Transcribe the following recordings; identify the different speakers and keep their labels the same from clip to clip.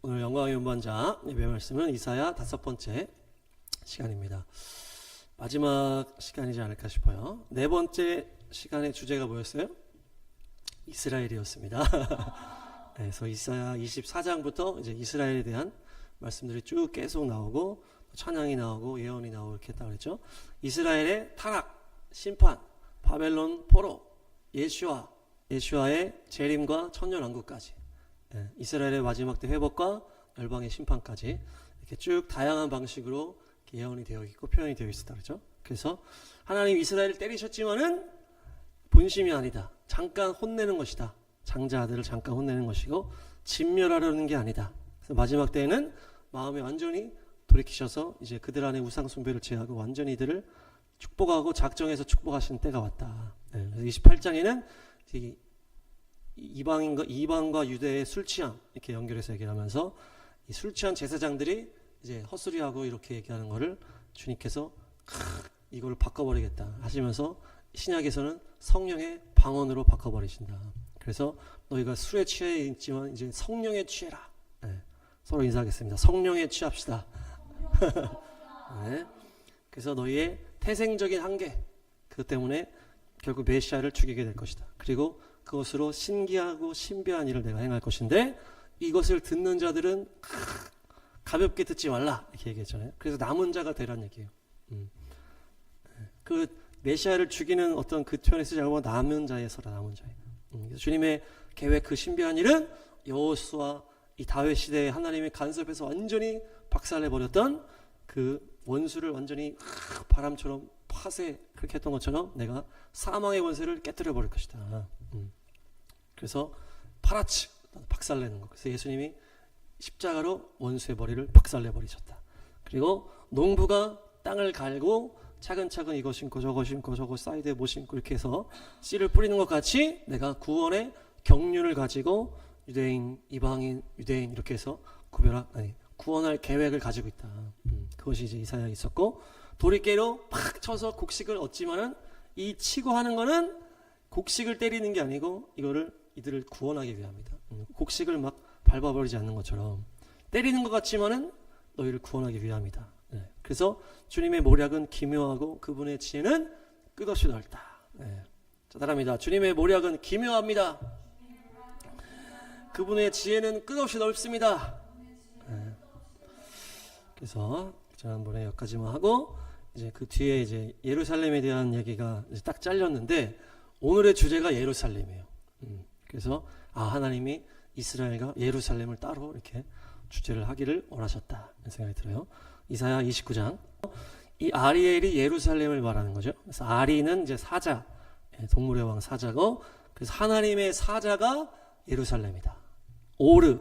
Speaker 1: 오늘 영광의 운반자 예배 말씀은 이사야 5번째 시간입니다. 마지막 시간이지 않을까 싶어요. 4번째 시간의 주제가 뭐였어요? 이스라엘이었습니다. 그래서 이사야 24장부터 이제 이스라엘에 대한 말씀들이 쭉 계속 나오고 찬양이 나오고 예언이 나오고 이렇게 했다고 그랬죠. 이스라엘의 타락, 심판, 바벨론 포로, 예슈아의 재림과 천년왕국까지, 이스라엘의 마지막 때 회복과 열방의 심판까지 이렇게 쭉 다양한 방식으로 예언이 되어 있고 표현이 되어 있었다 그렇죠. 그래서 하나님 이스라엘을 때리셨지만은 본심이 아니다. 잠깐 혼내는 것이다. 장자 아들을 잠깐 혼내는 것이고 진멸하려는 게 아니다. 그래서 마지막 때에는 마음에 완전히 돌이키셔서 이제 그들 안에 우상 숭배를 제하고 완전히 이들을 축복하고 작정해서 축복하시는 때가 왔다. 그래서 28장에는 이방과 유대의 술 취함 이렇게 연결해서 얘기를 하면서 이 술 취한 제사장들이 이제 헛소리하고 이렇게 얘기하는 거를 주님께서 이걸 바꿔버리겠다 하시면서 신약에서는 성령의 방언으로 바꿔버리신다. 그래서 너희가 술에 취해 있지만 이제 성령에 취해라. 서로 인사하겠습니다. 성령에 취합시다. 그래서 너희의 태생적인 한계 그것 때문에 결국 메시아를 죽이게 될 것이다. 그리고 그것으로 신기하고 신비한 일을 내가 행할 것인데 이것을 듣는 자들은 가볍게 듣지 말라 이렇게 얘기했잖아요. 그래서 남은 자가 되란 얘기예요. 그 메시아를 죽이는 어떤 그 표현을 쓰지 않고 남은 자에 서라. 남은 자에. 그래서 주님의 계획 그 신비한 일은 여호수아 이 다윗 시대에 하나님의 간섭해서 완전히 박살내버렸던 그 원수를 완전히 바람처럼 파쇄 그렇게 했던 것처럼 내가 사망의 원세를 깨뜨려 버릴 것이다. 그래서 파라치 박살내는 것. 그래서 예수님이 십자가로 원수의 머리를 박살내 버리셨다. 그리고 농부가 땅을 갈고 차근차근 이거 심고 저거 심고 저거 사이드에 뭐 심고 이렇게 해서 씨를 뿌리는 것 같이 내가 구원의 경륜을 가지고 유대인, 이방인, 유대인 이렇게 해서 구원할 계획을 가지고 있다. 그것이 이제 이사야에 있었고 도리깨로 팍 쳐서 곡식을 얻지만은 이 치고 하는 거는 곡식을 때리는 게 아니고 이들을 구원하기 위함이다. 곡식을 막 밟아버리지 않는 것처럼 때리는 것 같지만은 너희를 구원하기 위함이다. 그래서 주님의 모략은 기묘하고 그분의 지혜는 끝없이 넓다. 자, 따라합니다. 주님의 모략은 기묘합니다. 그분의 지혜는 끝없이 넓습니다. 그래서 지난번에 여기까지만 하고 이제 그 뒤에 이제 예루살렘에 대한 얘기가 이제 딱 잘렸는데 오늘의 주제가 예루살렘이에요. 그래서 하나님이 이스라엘과 예루살렘을 따로 이렇게 주제를 하기를 원하셨다 이런 생각이 들어요. 이사야 29장 이 아리엘이 예루살렘을 말하는 거죠. 그래서 아리는 이제 사자, 동물의 왕 사자고 그래서 하나님의 사자가 예루살렘이다. 오르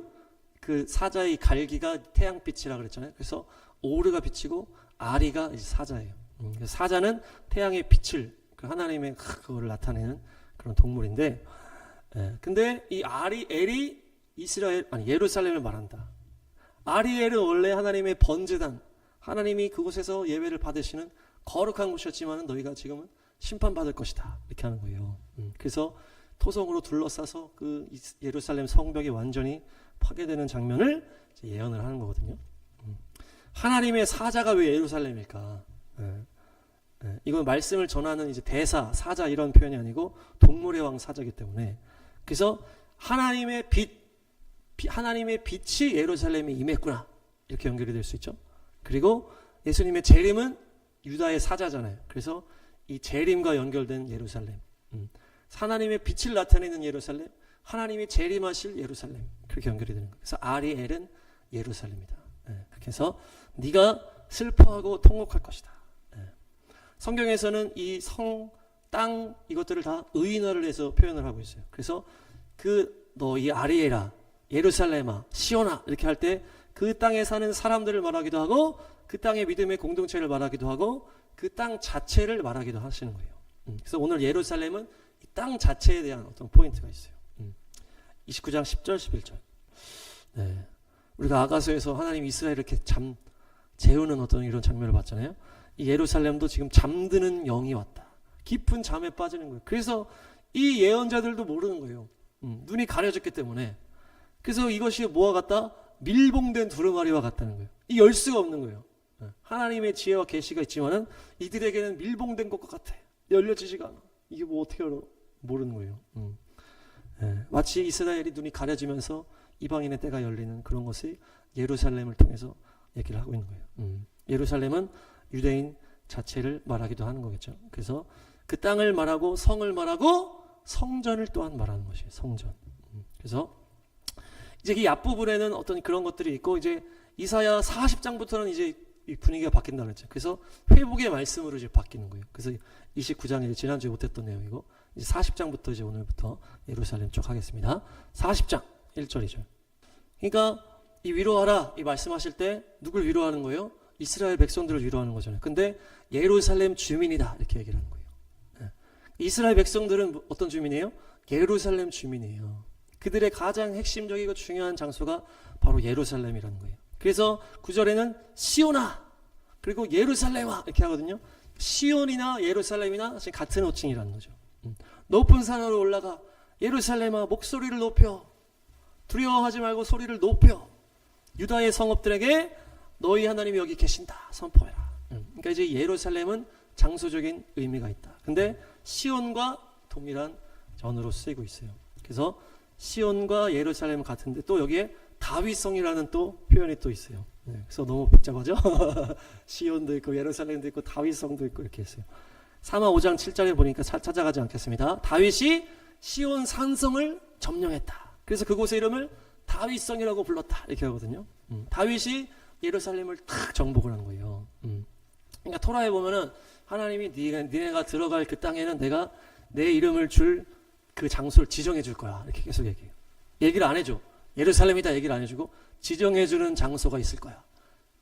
Speaker 1: 그 사자의 갈기가 태양빛이라 그랬잖아요. 그래서 오르가 빛이고 아리가 이제 사자예요. 사자는 태양의 빛을 그 하나님의 그거를 나타내는 그런 동물인데, 근데 이 아리엘이 예루살렘을 말한다. 아리엘은 원래 하나님의 번제단, 하나님이 그곳에서 예배를 받으시는 거룩한 곳이었지만 너희가 지금은 심판받을 것이다 이렇게 하는 거예요. 그래서 토성으로 둘러싸서 그 예루살렘 성벽이 완전히 파괴되는 장면을 예언을 하는 거거든요. 하나님의 사자가 왜 예루살렘일까? 이건 말씀을 전하는 이제 대사, 사자 이런 표현이 아니고 동물의 왕 사자이기 때문에 그래서 하나님의 빛이 예루살렘에 임했구나 이렇게 연결이 될 수 있죠. 그리고 예수님의 재림은 유다의 사자잖아요. 그래서 이 재림과 연결된 예루살렘, 하나님의 빛을 나타내는 예루살렘, 하나님이 재림하실 예루살렘 그렇게 연결이 되는 거예요. 그래서 아리엘은 예루살렘이다. 그렇게 해서 네가 슬퍼하고 통곡할 것이다. 성경에서는 이 성, 땅 이것들을 다 의인화를 해서 표현을 하고 있어요. 그래서 너 이 아리엘아, 예루살렘아, 시온아 이렇게 할 때 그 땅에 사는 사람들을 말하기도 하고 그 땅의 믿음의 공동체를 말하기도 하고 그 땅 자체를 말하기도 하시는 거예요. 그래서 오늘 예루살렘은 이 땅 자체에 대한 어떤 포인트가 있어요. 29장 10절 11절. 우리가 아가서에서 하나님 이스라엘을 이렇게 재우는 어떤 이런 장면을 봤잖아요. 이 예루살렘도 지금 잠드는 영이 왔다. 깊은 잠에 빠지는 거예요. 그래서 이 예언자들도 모르는 거예요. 눈이 가려졌기 때문에. 그래서 이것이 뭐와 같다? 밀봉된 두루마리와 같다는 거예요. 이 열 수가 없는 거예요. 하나님의 지혜와 계시가 있지만은 이들에게는 밀봉된 것과 같아. 열려지지가 않아. 이게 뭐 어떻게 알아? 모르는 거예요. 마치 이스라엘이 눈이 가려지면서 이방인의 때가 열리는 그런 것이 예루살렘을 통해서 얘기를 하고 있는 거예요. 예루살렘은 유대인 자체를 말하기도 하는 거겠죠. 그래서 그 땅을 말하고 성을 말하고 성전을 또한 말하는 것이에요. 성전. 그래서 이제 이 앞부분에는 어떤 그런 것들이 있고 이제 이사야 40장부터는 이제 이 분위기가 바뀐다고 했죠. 그래서 회복의 말씀으로 이제 바뀌는 거예요. 그래서 29장에 지난주에 못했던 내용이고 이제 40장부터 이제 오늘부터 예루살렘 쪽 하겠습니다. 40장 1절 2절. 그러니까 이 위로하라 이 말씀하실 때 누굴 위로하는 거예요? 이스라엘 백성들을 위로하는 거잖아요. 근데 예루살렘 주민이다 이렇게 얘기를 하는 거예요. 이스라엘 백성들은 어떤 주민이에요? 예루살렘 주민이에요. 그들의 가장 핵심적이고 중요한 장소가 바로 예루살렘이라는 거예요. 그래서 9절에는 시온아 그리고 예루살렘아 이렇게 하거든요. 시온이나 예루살렘이나 같은 호칭이라는 거죠. 높은 산으로 올라가 예루살렘아 목소리를 높여 두려워하지 말고 소리를 높여 유다의 성읍들에게 너희 하나님이 여기 계신다 선포해라. 그러니까 이제 예루살렘은 장소적인 의미가 있다. 근데 시온과 동일한 언어로 쓰이고 있어요. 그래서 시온과 예루살렘은 같은데 또 여기에 다윗성이라는 또 표현이 또 있어요. 그래서 너무 복잡하죠? 시온도 있고 예루살렘도 있고 다윗성도 있고 이렇게 했어요. 사마 5장 7절에 보니까 찾아가지 않겠습니다. 다윗이 시온 산성을 점령했다. 그래서 그곳의 이름을 다윗성이라고 불렀다. 이렇게 하거든요. 다윗이 예루살렘을 탁 정복을 한 거예요. 그러니까 토라에 보면은 하나님이 니네가 들어갈 그 땅에는 내가 내 이름을 줄 그 장소를 지정해 줄 거야. 이렇게 계속 얘기해요. 얘기를 안 해줘. 예루살렘이다 얘기를 안 해주고 지정해 주는 장소가 있을 거야.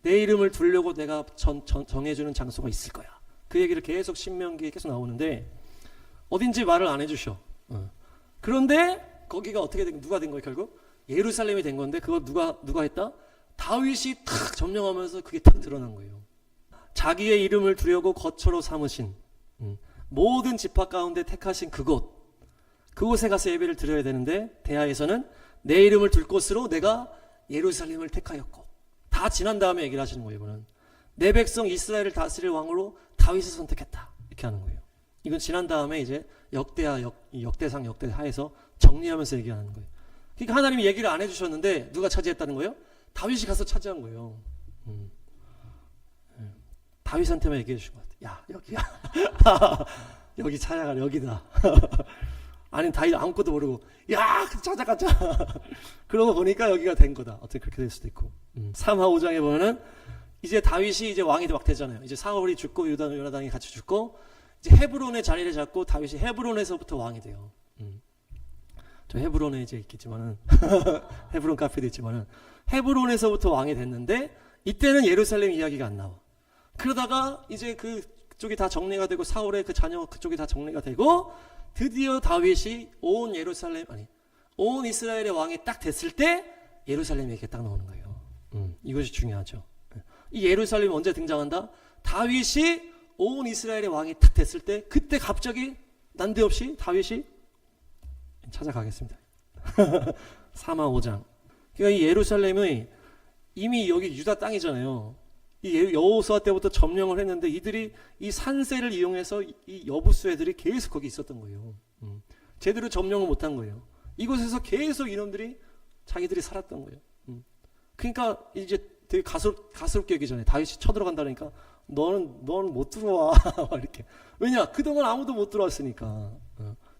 Speaker 1: 내 이름을 두려고 내가 정해주는 장소가 있을 거야. 그 얘기를 계속 신명기에 계속 나오는데 어딘지 말을 안 해주셔. 그런데 거기가 어떻게 된 누가 된 거예요 결국? 예루살렘이 된 건데 그거 누가 했다? 다윗이 탁 점령하면서 그게 탁 드러난 거예요. 자기의 이름을 두려고 거처로 삼으신 모든 지파 가운데 택하신 그곳에 가서 예배를 드려야 되는데 대하에서는 내 이름을 둘 곳으로 내가 예루살렘을 택하였고 다 지난 다음에 얘기를 하시는 거예요. 이거는 내 백성 이스라엘을 다스릴 왕으로 다윗을 선택했다 이렇게 하는 거예요. 이건 지난 다음에 이제 역대상 역대하에서 정리하면서 얘기하는 거예요. 그러니까 하나님이 얘기를 안 해주셨는데 누가 차지했다는 거예요? 다윗이 가서 차지한 거예요. 다윗한테만 얘기해 주신 것 같아요. 야 여기야. 여기 찾아가 여기다. 아니 다윗 아무것도 모르고 야 찾아가자. 그러고 보니까 여기가 된 거다. 어떻게 그렇게 될 수도 있고. 3하 5장에 보면은 이제 다윗이 이제 왕이 막 되잖아요. 이제 사울이 죽고 요나단이 같이 죽고 이제 헤브론의 자리를 잡고 다윗이 헤브론에서부터 왕이 돼요. 저 헤브론에 이제 있겠지만은 헤브론 카페도 있지만은 헤브론에서부터 왕이 됐는데 이때는 예루살렘 이야기가 안 나와. 그러다가 이제 그쪽이 다 정리가 되고 사울의 그 자녀 그쪽이 다 정리가 되고 드디어 다윗이 온 이스라엘의 왕이 딱 됐을 때 예루살렘이 이렇게 딱 나오는 거예요. 이것이 중요하죠. 이 예루살렘이 언제 등장한다? 다윗이 온 이스라엘의 왕이 딱 됐을 때 그때 갑자기 난데없이 다윗이 찾아가겠습니다. 3하 5장. 그러니까 이 예루살렘이 이미 여기 유다 땅이잖아요. 이 여호수아 때부터 점령을 했는데 이들이 이 산세를 이용해서 이 여부수 애들이 계속 거기 있었던 거예요. 제대로 점령을 못한 거예요. 이곳에서 계속 이놈들이 자기들이 살았던 거예요. 그러니까 이제 되게 가스롭게 얘기잖아요. 다윗이 쳐들어간다니까 너는 못 들어와. 이렇게. 왜냐? 그동안 아무도 못 들어왔으니까.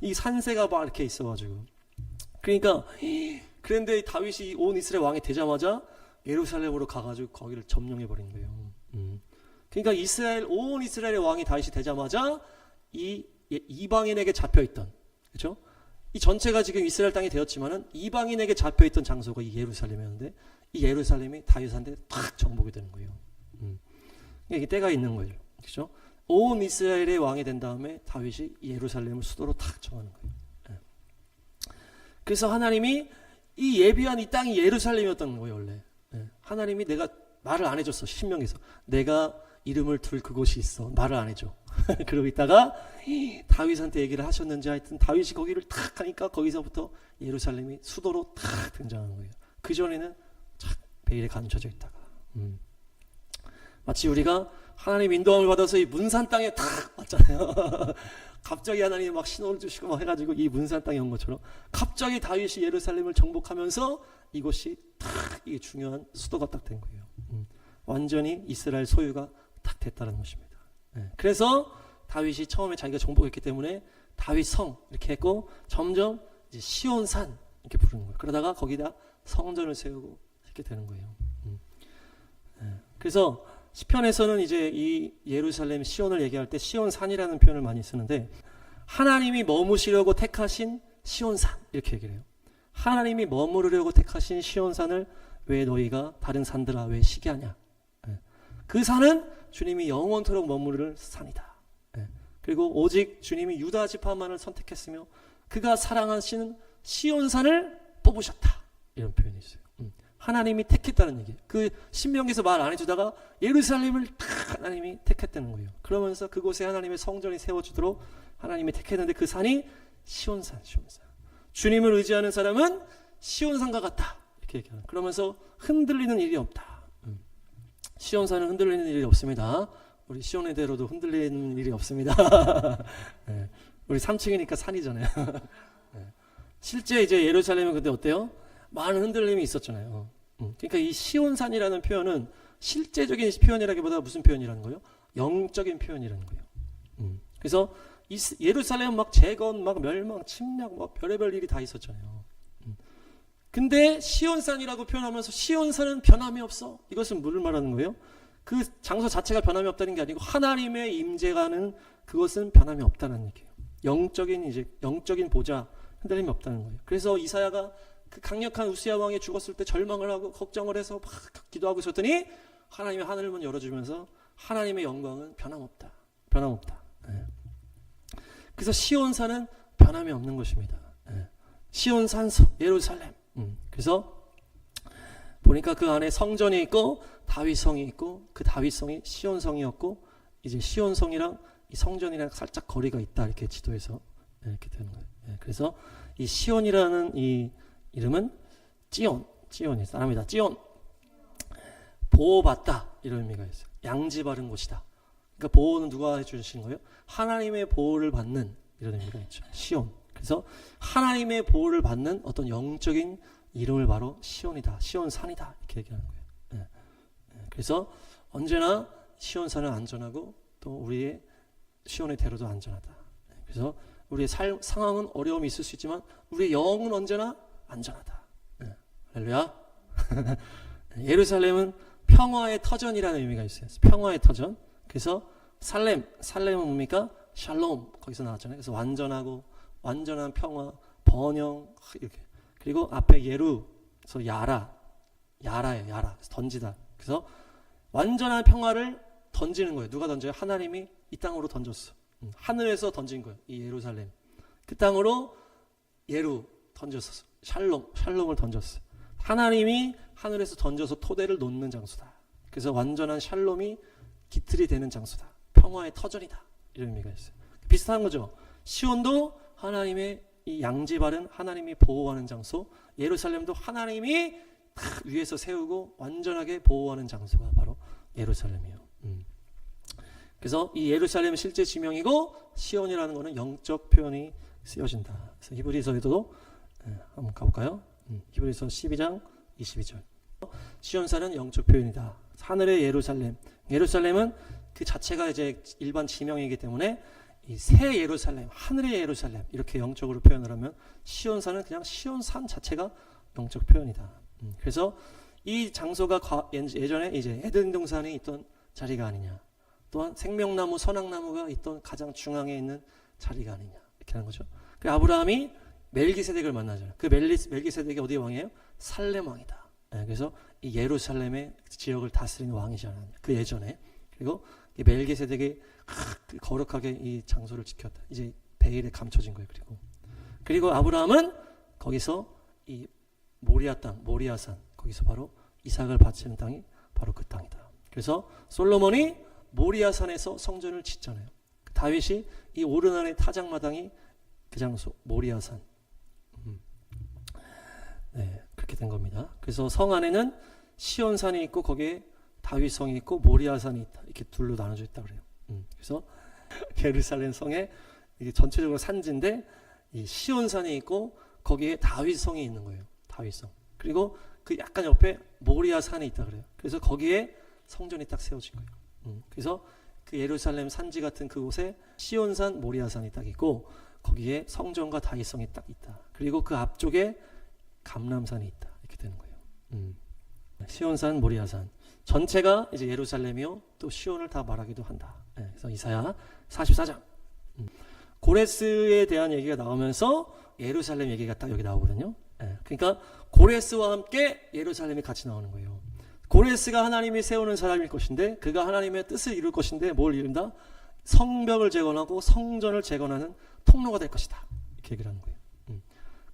Speaker 1: 이 산세가 막 이렇게 있어가지고. 그러니까 그런데 다윗이 온 이스라엘 왕이 되자마자 예루살렘으로 가가지고 거기를 점령해버린 거예요. 그러니까 온 이스라엘의 왕이 다윗이 되자마자 이 이방인에게 잡혀있던, 그렇죠? 이 전체가 지금 이스라엘 땅이 되었지만은 이방인에게 잡혀있던 장소가 이 예루살렘이었는데 이 예루살렘이 다윗한테 탁 정복이 되는 거예요. 이게 때가 있는 거예요, 그렇죠? 온 이스라엘의 왕이 된 다음에 다윗이 예루살렘을 수도로 탁 정하는 거예요. 그래서 하나님이 이 예비한 이 땅이 예루살렘이었던 거예요, 원래. 하나님이 내가 말을 안 해줬어. 신명에서 내가 이름을 둘 그곳이 있어. 말을 안 해줘. 그러고 있다가 다윗한테 얘기를 하셨는지 하여튼 다윗이 거기를 탁 하니까 거기서부터 예루살렘이 수도로 탁 등장하는 거예요. 그전에는 베일에 감춰져 있다가. 마치 우리가 하나님 인도함을 받아서 이 문산 땅에 탁 왔잖아요. 갑자기 하나님이 막 신호를 주시고 막 해가지고 이 문산 땅에 온 것처럼 갑자기 다윗이 예루살렘을 정복하면서 이곳이 탁 이게 중요한 수도가 딱 된 거예요. 완전히 이스라엘 소유가 딱 됐다는 것입니다. 그래서 다윗이 처음에 자기가 정복했기 때문에 다윗 성 이렇게 했고 점점 이제 시온산 이렇게 부르는 거예요. 그러다가 거기다 성전을 세우고 이렇게 되는 거예요. 그래서 시편에서는 이제 이 예루살렘 시온을 얘기할 때 시온산이라는 표현을 많이 쓰는데 하나님이 머무시려고 택하신 시온산 이렇게 얘기를 해요. 하나님이 머무르려고 택하신 시온산을 왜 너희가 다른 산들아 왜 시기하냐. 그 산은 주님이 영원토록 머무를 산이다. 그리고 오직 주님이 유다 지파만을 선택했으며 그가 사랑하시는 시온산을 뽑으셨다. 이런 표현이 있어요. 하나님이 택했다는 얘기예요. 그 신명기에서 말 안 해주다가 예루살렘을 딱 하나님이 택했다는 거예요. 그러면서 그곳에 하나님의 성전이 세워주도록 하나님이 택했는데 그 산이 시온산, 시온산. 주님을 의지하는 사람은 시온산과 같다. 이렇게 얘기하는. 그러면서 흔들리는 일이 없다. 시온산은 흔들리는 일이 없습니다. 우리 시온의 대로도 흔들리는 일이 없습니다. 네. 우리 3층이니까 산이잖아요. 네. 실제 이제 예루살렘은 근데 어때요? 많은 흔들림이 있었잖아요. 그러니까 이 시온산이라는 표현은 실제적인 표현이라기보다 무슨 표현이라는 거예요? 영적인 표현이라는 거예요. 그래서 예루살렘은 막 재건, 막 멸망, 침략, 막 별의별 일이 다 있었잖아요. 근데 시온산이라고 표현하면서 시온산은 변함이 없어. 이것은 뭐를 말하는 거예요? 그 장소 자체가 변함이 없다는 게 아니고 하나님의 임재가는 그것은 변함이 없다는 얘기예요. 영적인 보좌 흔들림이 없다는 거예요. 그래서 이사야가 그 강력한 우시야 왕이 죽었을 때 절망을 하고 걱정을 해서 막 기도하고 있었더니 하나님의 하늘을 문 열어주면서 하나님의 영광은 변함없다. 변함없다. 네. 그래서 시온산은 변함이 없는 것입니다. 네. 시온산 예루살렘. 그래서 보니까 그 안에 성전이 있고 다윗성이 있고 그 다윗성이 시온성이었고 이제 시온성이랑 이 성전이랑 살짝 거리가 있다 이렇게 지도에서 이렇게 되는 거예요. 네. 그래서 이 시온이라는 이 이름은 찌온이 사람이다. 찌온 보호받다 이런 의미가 있어요. 양지 바른 곳이다. 그러니까 보호는 누가 해주신 거예요? 하나님의 보호를 받는 이런 의미가 있죠. 시온. 그래서 하나님의 보호를 받는 어떤 영적인 이름을 바로 시온이다. 시온산이다 이렇게 얘기하는 거예요. 네. 그래서 언제나 시온산은 안전하고 또 우리의 시온의 대로도 안전하다. 그래서 우리의 상황은 어려움이 있을 수 있지만 우리의 영은 언제나 안전하다. 네. 할렐루야. 예루살렘은 평화의 터전이라는 의미가 있어요. 평화의 터전. 그래서 살렘은 뭡니까? 샬롬 거기서 나왔잖아요. 그래서 완전한 평화, 번영 이렇게. 그리고 앞에 그래서 야라예요. 야라. 그래서 던지다. 그래서 완전한 평화를 던지는 거예요. 누가 던져요? 하나님이 이 땅으로 던졌어. 하늘에서 던진 거예요. 이 예루살렘. 그 땅으로 던졌었어. 샬롬을 던졌어. 하나님이 하늘에서 던져서 토대를 놓는 장소다. 그래서 완전한 샬롬이 기틀이 되는 장소다. 평화의 터전이다. 이런 의미가 있어요. 비슷한 거죠. 시온도 하나님의 이 양지 바른 하나님이 보호하는 장소, 예루살렘도 하나님이 딱 위에서 세우고 완전하게 보호하는 장소가 바로 예루살렘이에요. 그래서 이 예루살렘은 실제 지명이고 시온이라는 것은 영적 표현이 쓰여진다. 그래서 히브리서에도 한번 가볼까요? 히브리서 12장 22절. 시온산은 영적 표현이다. 하늘의 예루살렘은 그 자체가 이제 일반 지명이기 때문에 이 새 예루살렘, 하늘의 예루살렘 이렇게 영적으로 표현을 하면 시온산은 그냥 시온산 자체가 영적 표현이다. 그래서 이 장소가 예전에 이제 에덴 동산이 있던 자리가 아니냐. 또한 생명나무, 선악나무가 있던 가장 중앙에 있는 자리가 아니냐. 이렇게 하는 거죠. 그 아브라함이 멜기세덱을 만나잖아요. 그 멜기세덱이 어디의 왕이에요? 살렘 왕이다. 네, 그래서 이 예루살렘의 지역을 다스리는 왕이지 않았냐. 그 예전에. 그리고 이 멜기세덱이 거룩하게 이 장소를 지켰다. 이제 베일에 감춰진 거예요. 그리고 아브라함은 거기서 이 모리아 땅, 모리아산 거기서 바로 이삭을 바치는 땅이 바로 그 땅이다. 그래서 솔로몬이 모리아산에서 성전을 짓잖아요. 다윗이 이 오르난의 타작마당이 그 장소 모리아산. 네, 그렇게 된 겁니다. 그래서 성 안에는 시온산이 있고 거기에 다윗성이 있고 모리아산이 있다. 이렇게 둘로 나눠져 있다 그래요. 그래서 예루살렘 성에 이게 전체적으로 산지인데 이 시온산이 있고 거기에 다윗성이 있는 거예요. 다윗성. 그리고 그 약간 옆에 모리아산이 있다 그래요. 그래서 거기에 성전이 딱 세워진 거예요. 그래서 그 예루살렘 산지 같은 그곳에 시온산, 모리아산이 딱 있고 거기에 성전과 다윗성이 딱 있다. 그리고 그 앞쪽에 감람산이 있다. 이렇게 되는 거예요. 시온산, 모리아산 전체가 이제 예루살렘이요 또 시온을 다 말하기도 한다. 그래서 이사야 44장 고레스에 대한 얘기가 나오면서 예루살렘 얘기가 딱 여기 나오거든요. 그러니까 고레스와 함께 예루살렘이 같이 나오는 거예요. 고레스가 하나님이 세우는 사람일 것인데 그가 하나님의 뜻을 이룰 것인데 뭘 이룬다? 성벽을 재건하고 성전을 재건하는 통로가 될 것이다. 이렇게 얘기를 하는 거예요.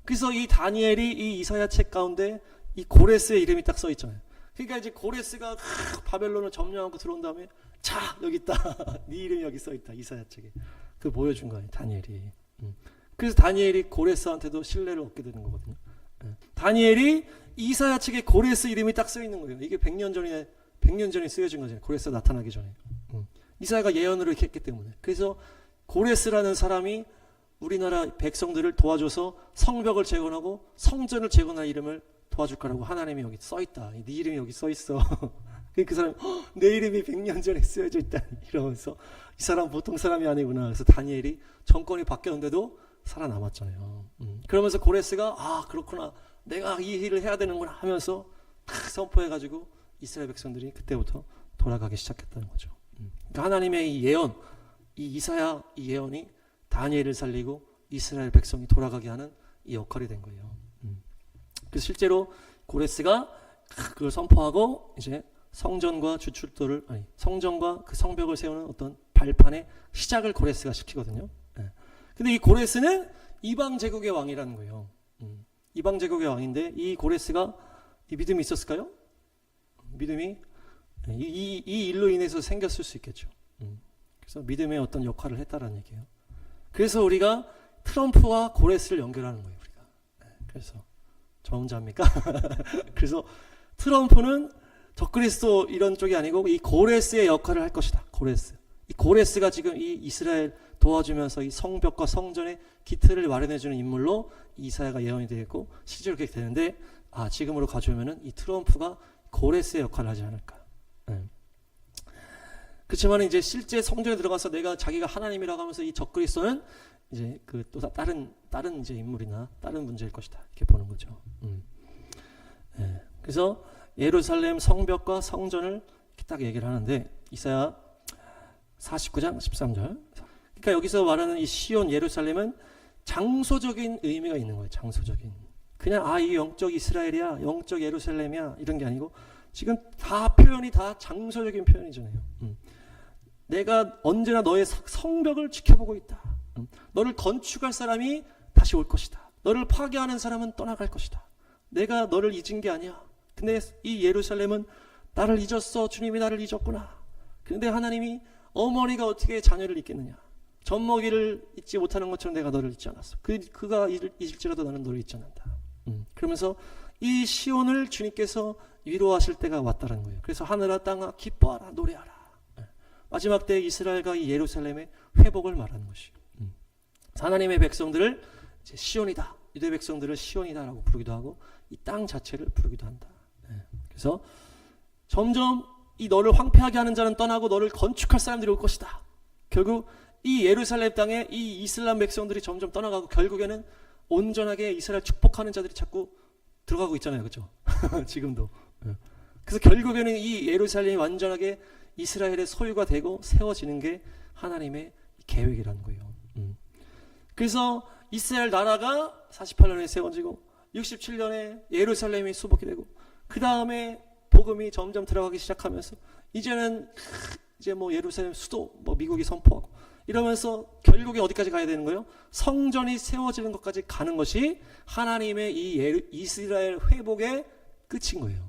Speaker 1: 그래서 이 다니엘이 이 이사야 책 가운데 이 고레스의 이름이 딱 써 있잖아요. 그러니까 이제 고레스가 바벨론을 점령하고 들어온 다음에 자 여기 있다. 네 이름이 여기 써 있다. 이사야 책에. 그 보여준 거예요. 다니엘이. 그래서 다니엘이 고레스한테도 신뢰를 얻게 되는 거거든요. 다니엘이 이사야 책에 고레스 이름이 딱 써 있는 거예요. 이게 100년 전에 쓰여진 거잖아요. 고레스가 나타나기 전에. 이사야가 예언으로 이렇게 했기 때문에. 그래서 고레스라는 사람이 우리나라 백성들을 도와줘서 성벽을 재건하고 성전을 재건할 이름을 도와줄 거라고 하나님이 여기 써 있다. 네 이름이 여기 써 있어. 그 사람이 내 이름이 100년 전에 쓰여져 있다. 이러면서 이 사람 보통 사람이 아니구나. 그래서 다니엘이 정권이 바뀌었는데도 살아남았잖아요. 그러면서 고레스가 아 그렇구나. 내가 이 일을 해야 되는구나 하면서 탁 선포해가지고 이스라엘 백성들이 그때부터 돌아가기 시작했다는 거죠. 그러니까 하나님의 이 예언, 이 이사야 이 예언이 다니엘을 살리고 이스라엘 백성이 돌아가게 하는 이 역할이 된 거예요. 그래서 실제로 고레스가 그걸 선포하고 이제 성전과 주출도를 성전과 그 성벽을 세우는 어떤 발판의 시작을 고레스가 시키거든요. 근데 이 고레스는 이방 제국의 왕이라는 거예요. 이방 제국의 왕인데 이 고레스가 이 믿음이 있었을까요? 믿음이 이 일로 인해서 생겼을 수 있겠죠. 그래서 믿음의 어떤 역할을 했다라는 얘기예요. 그래서 우리가 트럼프와 고레스를 연결하는 거예요. 우리가. 그래서 저 혼자 합니까? 그래서 트럼프는 적그리스도 이런 쪽이 아니고 이 고레스의 역할을 할 것이다. 고레스. 이 고레스가 지금 이 이스라엘 도와주면서 이 성벽과 성전의 기틀을 마련해주는 인물로 이사야가 예언이 되었고 실제로 그렇게 되는데 지금으로 가져오면은 이 트럼프가 고레스의 역할을 하지 않을까. 그렇지만 이제 실제 성전에 들어가서 내가 자기가 하나님이라고 하면서 이 적그리스도는 이제 그 또 다른 이제 인물이나 다른 문제일 것이다. 이렇게 보는 거죠. 그래서 예루살렘 성벽과 성전을 이렇게 딱 얘기를 하는데 이사야 49장 13절. 그러니까 여기서 말하는 이 시온 예루살렘은 장소적인 의미가 있는 거예요. 장소적인. 그냥 이 영적 이스라엘이야, 영적 예루살렘이야 이런 게 아니고 지금 다 표현이 다 장소적인 표현이잖아요. 내가 언제나 너의 성벽을 지켜보고 있다. 너를 건축할 사람이 다시 올 것이다. 너를 파괴하는 사람은 떠나갈 것이다. 내가 너를 잊은 게 아니야. 근데 이 예루살렘은 나를 잊었어. 주님이 나를 잊었구나. 그런데 하나님이 어머니가 어떻게 자녀를 잊겠느냐. 젖먹이를 잊지 못하는 것처럼 내가 너를 잊지 않았어. 그가 잊을지라도 나는 너를 잊지 않는다. 그러면서 이 시온을 주님께서 위로하실 때가 왔다는 거예요. 그래서 하늘아 땅아 기뻐하라 노래하라. 마지막 때 이스라엘과 이 예루살렘의 회복을 말하는 것이에요. 하나님의 백성들을 이제 시온이다. 유대 백성들을 시온이다라고 부르기도 하고 이 땅 자체를 부르기도 한다. 그래서 점점 이 너를 황폐하게 하는 자는 떠나고 너를 건축할 사람들이 올 것이다. 결국 이 예루살렘 땅에 이 이슬람 백성들이 점점 떠나가고 결국에는 온전하게 이스라엘 축복하는 자들이 자꾸 들어가고 있잖아요. 그렇죠? 지금도. 그래서 결국에는 이 예루살렘이 완전하게 이스라엘의 소유가 되고 세워지는 게 하나님의 계획이라는 거예요. 그래서 이스라엘 나라가 48년에 세워지고 67년에 예루살렘이 수복이 되고 그 다음에 복음이 점점 들어가기 시작하면서 이제는 이제 뭐 예루살렘 수도 뭐 미국이 선포하고 이러면서 결국에 어디까지 가야 되는 거예요? 성전이 세워지는 것까지 가는 것이 하나님의 이 이스라엘 회복의 끝인 거예요.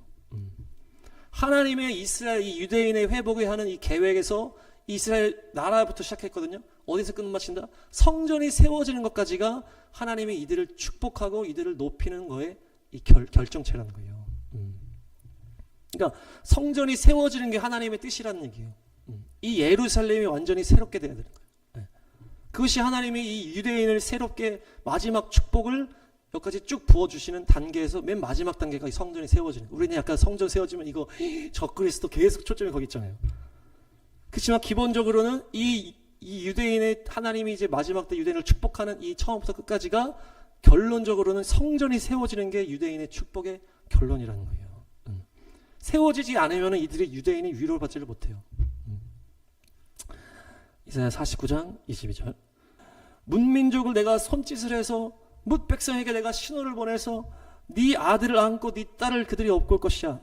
Speaker 1: 하나님의 이스라엘 이 유대인의 회복을 하는 이 계획에서 이스라엘 나라부터 시작했거든요. 어디서 끝마친다? 성전이 세워지는 것까지가 하나님이 이들을 축복하고 이들을 높이는 거에 이 결정체라는 거예요. 그러니까 성전이 세워지는 게 하나님의 뜻이라는 얘기예요. 이 예루살렘이 완전히 새롭게 돼야 되는 거예요. 네. 그것이 하나님이 이 유대인을 새롭게 마지막 축복을 여기까지 쭉 부어주시는 단계에서 맨 마지막 단계가 이 성전이 세워지는 거예요. 우리는 약간 성전 세워지면 이거 적그리스도 계속 초점이 거기 있잖아요. 그렇지만 기본적으로는 이 유대인의 하나님이 이제 마지막 때 유대인을 축복하는 이 처음부터 끝까지가 결론적으로는 성전이 세워지는 게 유대인의 축복의 결론이라는 거예요. 세워지지 않으면 이들이 유대인이 위로를 받지를 못해요. 이사야 49장 22절 문민족을 내가 손짓을 해서 뭇 백성에게 내가 신호를 보내서 네 아들을 안고 네 딸을 그들이 업고 것이야.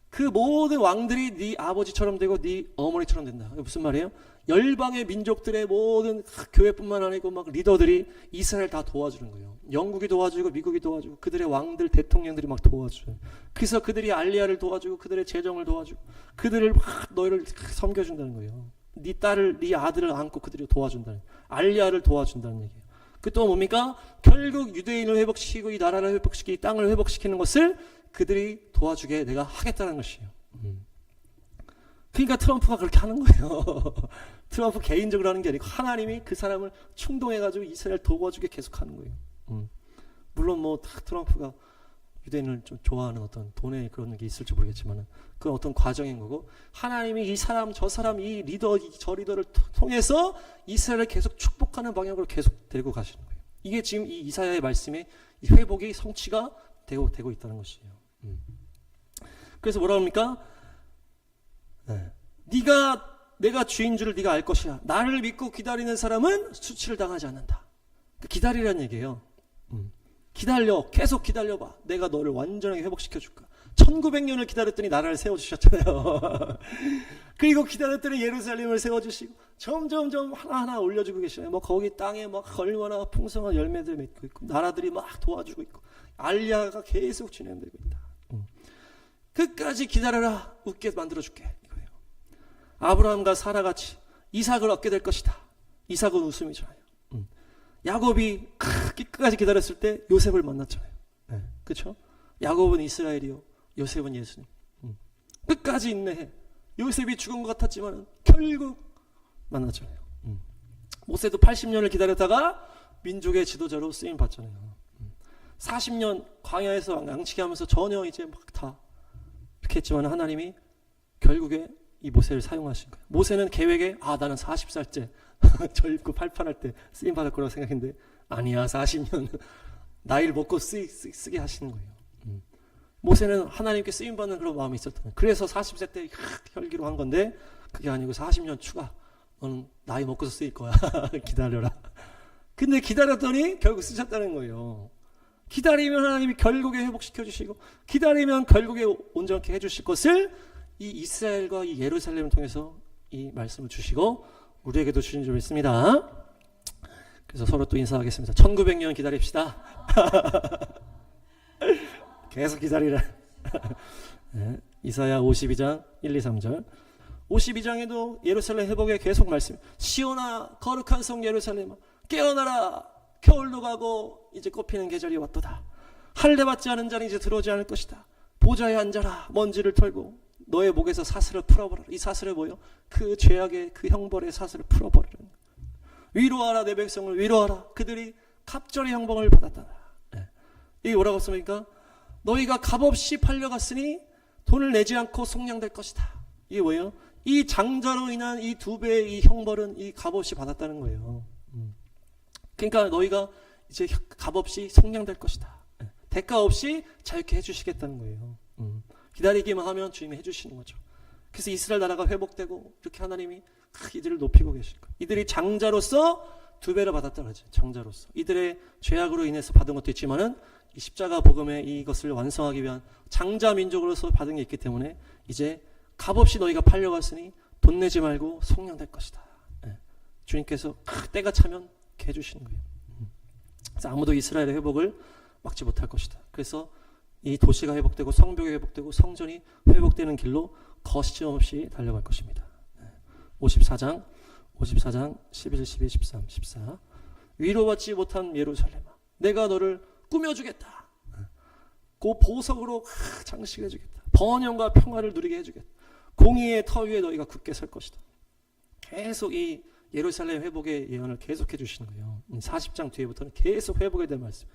Speaker 1: 그 모든 왕들이 네 아버지처럼 되고 네 어머니처럼 된다. 이게 무슨 말이에요? 열방의 민족들의 모든 교회뿐만 아니고 막 리더들이 이스라엘 다 도와주는 거예요. 영국이 도와주고 미국이 도와주고 그들의 왕들 대통령들이 막 도와줘요. 그래서 그들이 알리야를 도와주고 그들의 재정을 도와주고 그들을 막 너희를 섬겨준다는 거예요. 네 딸을 네 아들을 안고 그들이 도와준다는 거예요. 알리야를 도와준다는 얘기예요. 그 또 뭡니까? 결국 유대인을 회복시키고 이 나라를 회복시키고 이 땅을 회복시키는 것을 그들이 도와주게 내가 하겠다는 것이에요. 그러니까 트럼프가 그렇게 하는 거예요. 트럼프 개인적으로 하는 게 아니고 하나님이 그 사람을 충동해가지고 이스라엘 도와주게 계속 하는 거예요. 물론 뭐 트럼프가 유대인을 좀 좋아하는 어떤 돈의 그런 게 있을지 모르겠지만 그건 어떤 과정인 거고 하나님이 이 사람 저 사람 이 리더 저 리더를 통해서 이스라엘을 계속 축복하는 방향으로 계속 데리고 가시는 거예요. 이게 지금 이 이사야의 말씀에 이 회복이 성취가 되고 있다는 것이에요. 그래서 뭐라 합니까? 네. 내가 주인 줄을 네가 알 것이야. 나를 믿고 기다리는 사람은 수치를 당하지 않는다. 기다리라는 얘기예요. 기다려. 계속 기다려봐. 내가 너를 완전하게 회복시켜줄까. 1900년을 기다렸더니 나라를 세워주셨잖아요. 그리고 기다렸더니 예루살렘을 세워주시고 점점점 하나하나 올려주고 계시네요. 뭐 거기 땅에 막 얼마나 풍성한 열매들 맺고 있고 나라들이 막 도와주고 있고 알리야가 계속 진행되고 있다. 끝까지 기다려라. 웃게 만들어줄게. 이거예요. 아브라함과 사라같이 이삭을 얻게 될 것이다. 이삭은 웃음이잖아요. 야곱이 끝까지 기다렸을 때 요셉을 만났잖아요. 네. 그렇죠? 야곱은 이스라엘이요. 요셉은 예수님. 끝까지 인내해. 요셉이 죽은 것 같았지만 결국 만났잖아요. 모세도 80년을 기다렸다가 민족의 지도자로 쓰임 받잖아요. 40년 광야에서 양치기 하면서 전혀 이제 막 다 이렇게 했지만 하나님이 결국에 이 모세를 사용하신 거예요. 모세는 계획에 나는 40살째 젊고 팔팔할 때 쓰임 받을 거라고 생각했는데 아니야 40년 나이를 먹고 쓰게 하시는 거예요. 모세는 하나님께 쓰임 받는 그런 마음이 있었던 거예요. 그래서 40세 때 혈기로 한 건데 그게 아니고 40년 추가 너는 나이 먹고서 쓰일 거야. 기다려라. 근데 기다렸더니 결국 쓰셨다는 거예요. 기다리면 하나님이 결국에 회복시켜 주시고 기다리면 결국에 온전케 해주실 것을 이 이스라엘과 이 예루살렘을 통해서 이 말씀을 주시고 우리에게도 주신 줄 믿습니다. 그래서 서로 또 인사하겠습니다. 1900년 기다립시다. 계속 기다리라. 네, 이사야 52장 1, 2, 3절 52장에도 예루살렘 회복에 계속 말씀 시온아 거룩한 성 예루살렘아 깨어나라 겨울도 가고 이제 꽃피는 계절이 왔도다. 할례 받지 않은 자는 이제 들어오지 않을 것이다. 보좌에 앉아라 먼지를 털고 너의 목에서 사슬을 풀어버려라. 이 사슬을 뭐요? 그 죄악의 그 형벌의 사슬을 풀어버리는 위로하라 내 백성을 위로하라 그들이 갑절의 형벌을 받았다. 네. 이게 뭐라고 했습니까? 너희가 값없이 팔려갔으니 돈을 내지 않고 속량될 것이다. 이게 뭐예요? 이 장자로 인한 이 2배의 이 형벌은 이 값없이 받았다는 거예요. 그러니까 너희가 이제 값없이 속량될 것이다. 대가 없이 자유케 해주시겠다는 거예요. 기다리기만 하면 주님이 해주시는 거죠. 그래서 이스라엘 나라가 회복되고 이렇게 하나님이 이들을 높이고 계실 거예요. 이들이 장자로서 2배를 받았다 그러죠. 장자로서 이들의 죄악으로 인해서 받은 것도 있지만은 이 십자가 복음의 이것을 완성하기 위한 장자 민족으로서 받은 게 있기 때문에 이제 값없이 너희가 팔려갔으니 돈 내지 말고 속량될 것이다. 네. 주님께서 때가 차면 이렇게 해주시는 거예요. 그래서 아무도 이스라엘의 회복을 막지 못할 것이다. 그래서 이 도시가 회복되고 성벽이 회복되고 성전이 회복되는 길로 거침없이 달려갈 것입니다. 54장 11, 12, 13, 14 위로받지 못한 예루살렘아 내가 너를 꾸며주겠다. 그 보석으로 장식해주겠다. 번영과 평화를 누리게 해주겠다. 공의의 터 위에 너희가 굳게 설 것이다. 계속 이 예루살렘 회복의 예언을 계속해 주시는 거예요. 40장 뒤에부터는 계속 회복에 대한 말씀.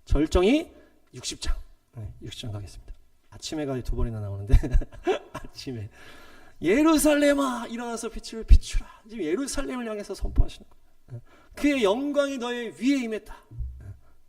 Speaker 1: 절정이 60장. 60장 가겠습니다. 아침에 가 두 번이나 나오는데 아침에 예루살렘아 일어나서 빛을 비추라. 지금 예루살렘을 향해서 선포하시는 거예요. 그의 영광이 너의 위에 임했다.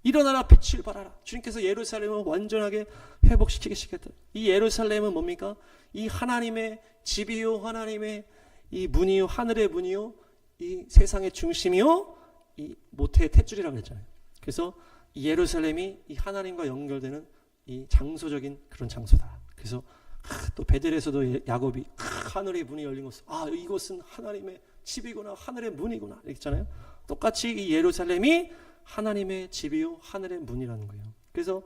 Speaker 1: 일어나라 빛을 발하라. 주님께서 예루살렘을 완전하게 회복시키시겠다. 이 예루살렘은 뭡니까? 이 하나님의 집이요, 하나님의 이 문이요, 하늘의 문이요, 이 세상의 중심이요, 이 모태의 탯줄이라고 했잖아요. 그래서 이 예루살렘이 이 하나님과 연결되는 이 장소적인 그런 장소다. 그래서 또 베델에서도 야곱이 하늘의 문이 열린 곳, 이곳은 하나님의 집이구나, 하늘의 문이구나 이랬잖아요. 똑같이 이 예루살렘이 하나님의 집이요 하늘의 문이라는 거예요. 그래서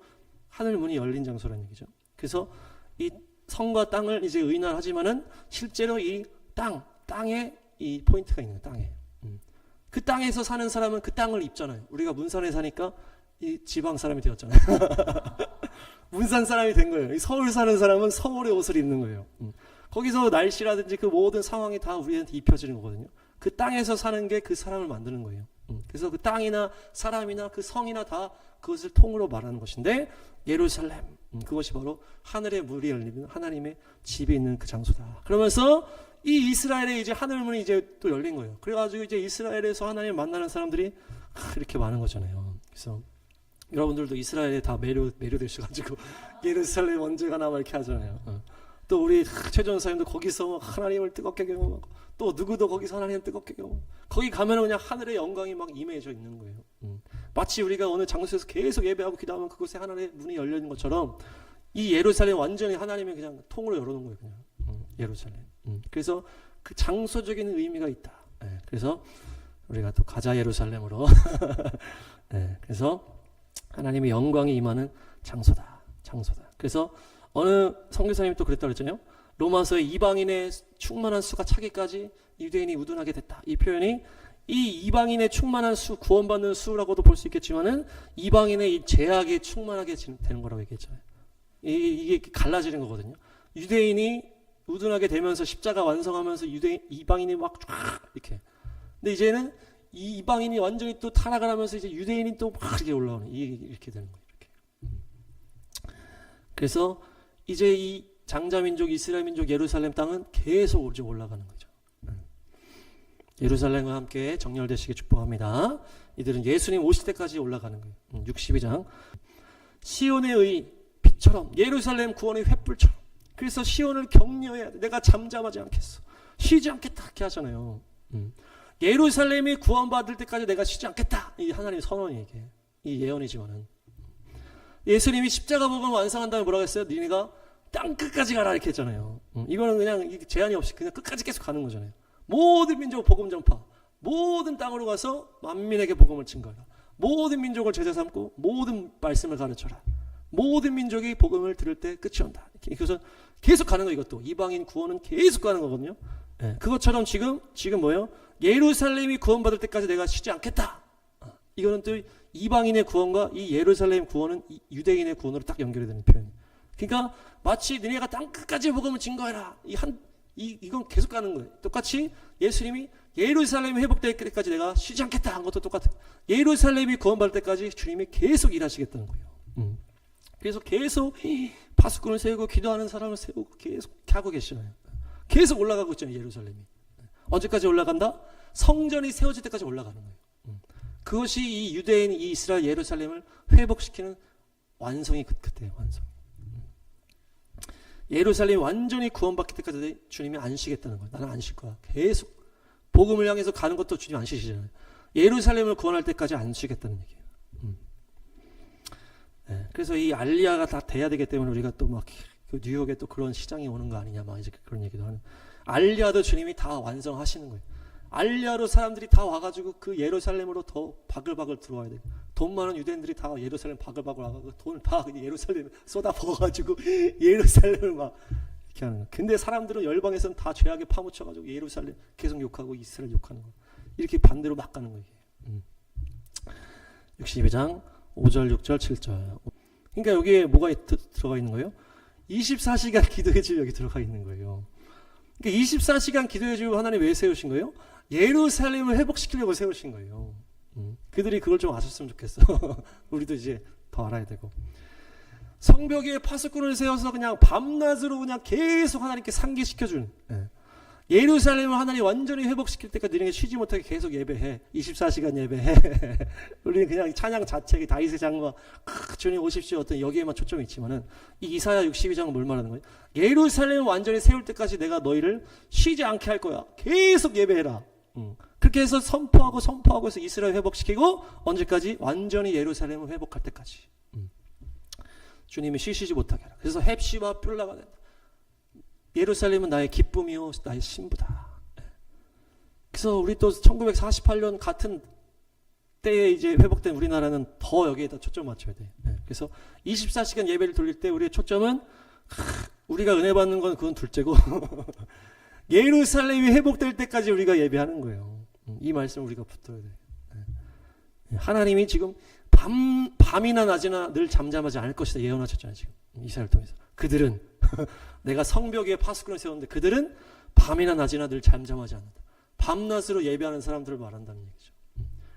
Speaker 1: 하늘 문이 열린 장소라는 얘기죠. 그래서 이 성과 땅을 이제 의논하지만은 실제로 이 땅에 이 포인트가 있는 거예요. 땅에. 그 땅에서 사는 사람은 그 땅을 입잖아요. 우리가 문산에 사니까 이 지방 사람이 되었잖아요. 문산 사람이 된 거예요. 이 서울 사는 사람은 서울의 옷을 입는 거예요. 거기서 날씨라든지 그 모든 상황이 다 우리한테 입혀지는 거거든요. 그 땅에서 사는 게 그 사람을 만드는 거예요. 그래서 그 땅이나 사람이나 그 성이나 다 그것을 통으로 말하는 것인데 예루살렘 그것이 바로 하늘의 문이 열리는 하나님의 집이 있는 그 장소다. 그러면서 이 이스라엘의 이제 하늘 문이 이제 또 열린 거예요. 그래가지고 이제 이스라엘에서 하나님을 만나는 사람들이 이렇게 많은 거잖아요. 그래서 여러분들도 이스라엘에 다 매료되셔가지고 예루살렘 언제 가나 막 이렇게 하잖아요. 또 우리 최전사님도 거기서 하나님을 뜨겁게 경험하고 또 누구도 거기서 하나님을 뜨겁게 경험하고 거기 가면 그냥 하늘의 영광이 막 임해져 있는 거예요. 마치 우리가 어느 장소에서 계속 예배하고 기도하면 그곳에 하나님의 문이 열려 있는 것처럼 이 예루살렘 완전히 하나님이 그냥 통으로 열어놓은 거예요. 그냥 예루살렘. 그래서 그 장소적인 의미가 있다. 그래서 우리가 또 가자 예루살렘으로 그래서 하나님의 영광이 임하는 장소다. 그래서 어느 선교사님이 또 그랬다고 그랬잖아요. 로마서의 이방인의 충만한 수가 차기까지 유대인이 우둔하게 됐다. 이 표현이 이 이방인의 충만한 수, 구원받는 수라고도 볼 수 있겠지만은 이방인의 이 제약이 충만하게 되는 거라고 얘기했잖아요. 이게 갈라지는 거거든요. 유대인이 우둔하게 되면서 십자가 완성하면서 이방인이 막 쫙 이렇게. 근데 이제는 이 이방인이 완전히 또 타락을 하면서 이제 유대인이 또 막 이렇게 올라오는 이렇게 되는 거예요. 이렇게. 그래서 이제 이 장자민족 이스라엘 민족 예루살렘 땅은 계속 이제 올라가는 거죠. 예루살렘과 함께 정렬되시게 축복합니다. 이들은 예수님 오실 때까지 올라가는 거예요. 62장 시온의 의 빛처럼 예루살렘 구원의 횃불처럼. 그래서 시온을 격려해야 돼. 내가 잠잠하지 않겠어. 쉬지 않겠다 이렇게 하잖아요. 예루살렘이 구원받을 때까지 내가 쉬지 않겠다. 이 하나님의 선언이 이게 이 예언이지만은 예수님이 십자가 복음을 완성한 다음에 뭐라고 했어요? 니네가 땅 끝까지 가라 이렇게 했잖아요. 이거는 그냥 제한이 없이 그냥 끝까지 계속 가는 거잖아요. 모든 민족 복음 전파, 모든 땅으로 가서 만민에게 복음을 증거하라. 모든 민족을 제자 삼고 모든 말씀을 가르쳐라. 모든 민족이 복음을 들을 때 끝이 온다. 그래서 계속 가는 거 이것도 이방인 구원은 계속 가는 거거든요. 그것처럼 지금 뭐예요? 예루살렘이 구원받을 때까지 내가 쉬지 않겠다. 이거는 또 이방인의 구원과 이 예루살렘 구원은 이 유대인의 구원으로 딱 연결이 되는 표현이에요. 그러니까 마치 너네가 땅 끝까지 복음을 증거해라. 이건 계속 가는 거예요. 똑같이 예수님이 예루살렘이 회복될 때까지 내가 쉬지 않겠다 한 것도 똑같아요. 예루살렘이 구원받을 때까지 주님이 계속 일하시겠다는 거예요. 그래서 계속 파수꾼을 세우고 기도하는 사람을 세우고 계속 하고 계시잖아요. 계속 올라가고 있잖아요. 예루살렘이. 언제까지 올라간다? 성전이 세워질 때까지 올라가는 거예요. 그것이 이 유대인 이 이스라엘 예루살렘을 회복시키는 완성이 그때예요. 완성. 예루살렘이 완전히 구원받기 때까지 주님이 안 쉬겠다는 거예요. 나는 안 쉴 거야. 계속 복음을 향해서 가는 것도 주님 안 쉬시잖아요. 예루살렘을 구원할 때까지 안 쉬겠다는 얘기예요. 그래서 이 알리야가 다 돼야 되기 때문에 우리가 또 막 그 뉴욕에 또 그런 시장이 오는 거 아니냐 막 이제 그런 얘기도 하는. 알리야도 주님이 다 완성하시는 거예요. 알리야로 사람들이 다 와가지고 그 예루살렘으로 더 바글바글 들어와야 돼요. 돈 많은 유대인들이 다 예루살렘 바글바글 와가지고 돈을 다 예루살렘에 쏟아 부어가지고 예루살렘을 막 이렇게 하는 거예요. 근데 사람들은 열방에서는 다 죄악에 파묻혀가지고 예루살렘 계속 욕하고 이스라엘 욕하는 거예요. 이렇게 반대로 막 가는 거예요. 62장 5절, 6절, 7절. 그러니까 여기에 뭐가 들어가 있는 거예요? 24시간 기도의 집 여기 들어가 있는 거예요. 그러니까 24시간 기도의 집을 하나님 왜 세우신 거예요? 예루살렘을 회복시키려고 세우신 거예요. 그들이 그걸 좀 아셨으면 좋겠어. 우리도 이제 더 알아야 되고. 성벽에 파수꾼을 세워서 그냥 밤낮으로 그냥 계속 하나님께 상기시켜주는, 예루살렘을 하나님 완전히 회복시킬 때까지 너희가 쉬지 못하게 계속 예배해. 24시간 예배해. 우리는 그냥 찬양 자체가 다윗의 장과 주님 오십시오 어떤 여기에만 초점이 있지만은 이 이사야 62장은 뭘 말하는 거예요? 예루살렘을 완전히 세울 때까지 내가 너희를 쉬지 않게 할 거야. 계속 예배해라. 그렇게 해서 선포하고 해서 이스라엘 회복시키고 언제까지? 완전히 예루살렘을 회복할 때까지. 주님이 쉬시지 못하게 하라. 그래서 헵시와 뿔라가 된다. 예루살렘은 나의 기쁨이요 나의 신부다. 그래서 우리 또 1948년 같은 때에 이제 회복된 우리나라는 더 여기에다 초점 맞춰야 돼. 그래서 24시간 예배를 돌릴 때 우리의 초점은 우리가 은혜 받는 건 그건 둘째고 예루살렘이 회복될 때까지 우리가 예배하는 거예요. 이 말씀 우리가 붙들어야 돼. 하나님이 지금 밤이나 낮이나 늘 잠잠하지 않을 것이다 예언하셨잖아요. 지금 이사야를 통해서 그들은 내가 성벽 위에 파수꾼을 세웠는데 그들은 밤이나 낮이나 늘 잠잠하지 않는다. 밤낮으로 예배하는 사람들을 말한다는 얘기죠.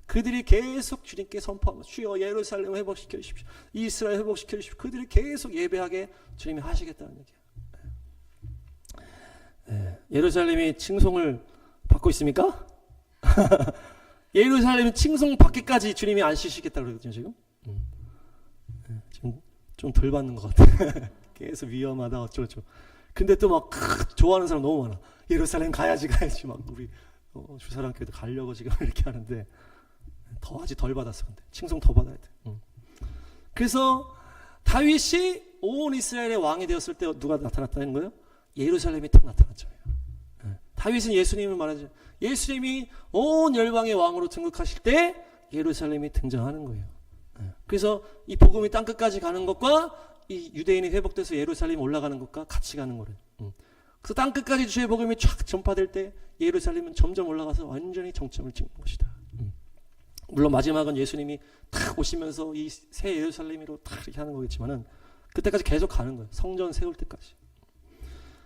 Speaker 1: 그들이 계속 주님께 선포하며 주여 예루살렘 회복시켜 주십시오. 이스라엘 회복시켜 주십시오. 그들이 계속 예배하게 주님이 하시겠다는 얘기예요. 예루살렘이 칭송을 받고 있습니까? 예루살렘이 칭송받기까지 주님이 안 쉬시겠다고 그러거든요. 지금 좀 덜 받는 것 같아. 계속 위험하다 어쩌고저쩌고. 근데 또 막 좋아하는 사람 너무 많아. 예루살렘 가야지 막 우리 주사랑교회도 가려고 지금 이렇게 하는데 더 아직 덜 받았어. 근데 칭송 더 받아야 돼. 그래서 다윗이 온 이스라엘의 왕이 되었을 때 누가 나타났다는 거예요? 예루살렘이 딱 나타났잖아요. 다윗은 예수님을 말하죠. 예수님이 온 열방의 왕으로 등극하실 때 예루살렘이 등장하는 거예요. 그래서 이 복음이 땅끝까지 가는 것과 이 유대인이 회복돼서 예루살렘 올라가는 것과 같이 가는 거래요. 그래서 땅끝까지 주의 복음이 쫙 전파될 때 예루살렘은 점점 올라가서 완전히 정점을 찍는 것이다. 물론 마지막은 예수님이 탁 오시면서 이 새 예루살렘으로 탁 이렇게 하는 거겠지만은 그때까지 계속 가는 거예요. 성전 세울 때까지.